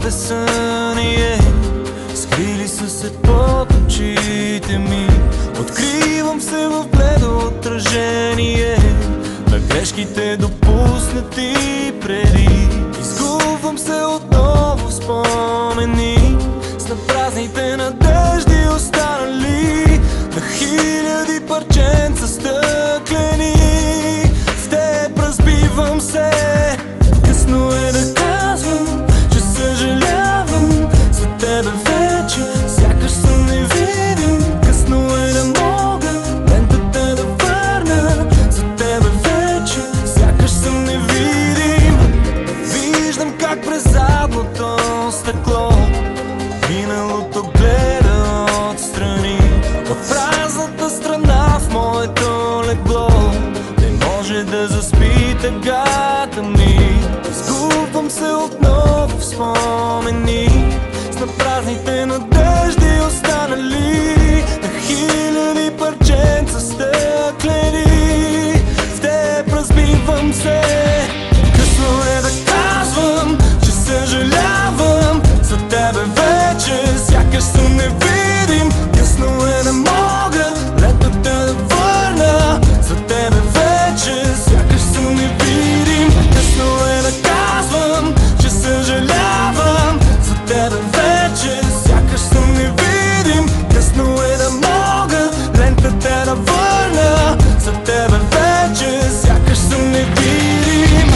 безсъние, скрили са се под очите ми. Откривам се в бледо отражение на грешките допуснати преди. Изгубвам се отново в спомени с напразните надежди останали на хиляди парченца стъклени. В теб разбивам се. Късно е да казвам, че съжалявам за тебе вече, сякаш съм невидим. Късно е да мога лентата да върна за тебе вече, сякаш съм невидим. Виждам как през задното стъкло миналото гледа отстрани. От празната страна в моето легло не може да заспи тъгата ми. Изгубвам се отново в спомени с напразните надежди останали на хиляди парченца стъклени. В теб разбивам се. Късно е да казвам, че съжалявам за тебе вече, сякаш съм невидим. Късно е да мога лентата да върна за тебе вече, сякаш съм невидим. Късно е да казвам, че съжалявам за тебе вече, сякаш съм невидим. Късно е да мога лентата да върна за тебе вече, сякаш съм невидим.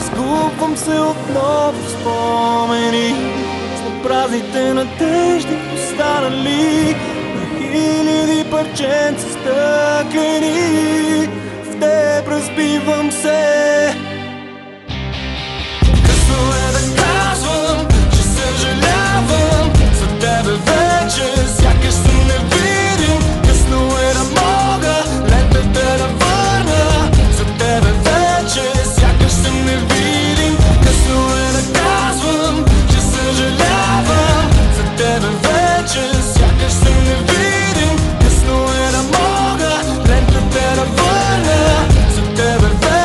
Изгубвам се отново в спомени с напразните надежди останали на хиляди парченца стъклени. В теб разбивам се. Късно е да казвам, че съжалявам за тебе вече, сякаш съм невидим. Късно е да мога лентата да върна за тебе вече, сякаш съм невидим. Късно е да казвам, че съжалявам за тебе вече, сякаш съм невидим. Късно е да мога лентата да върна за тебе вече.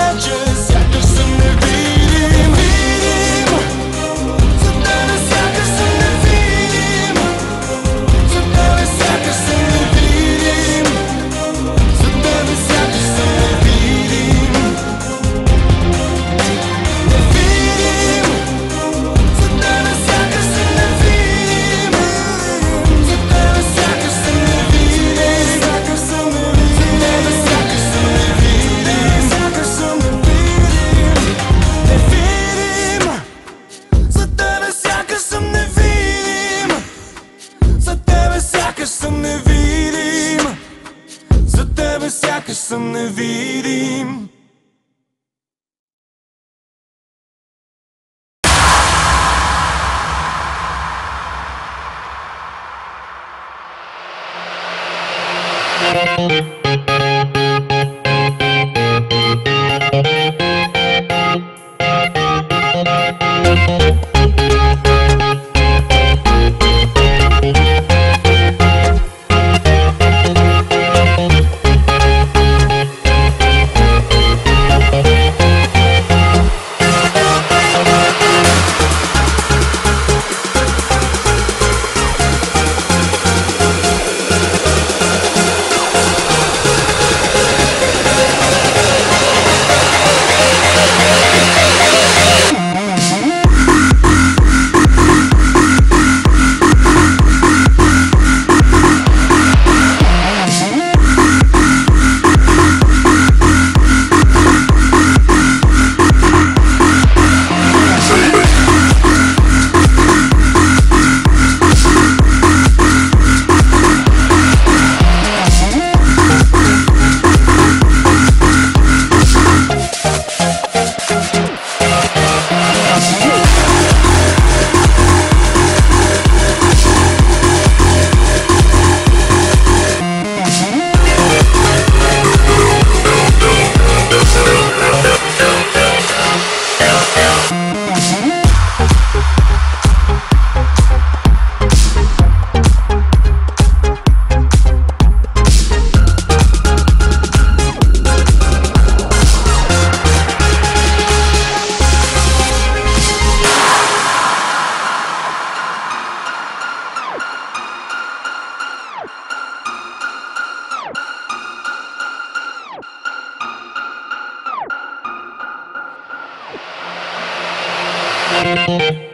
Thank you.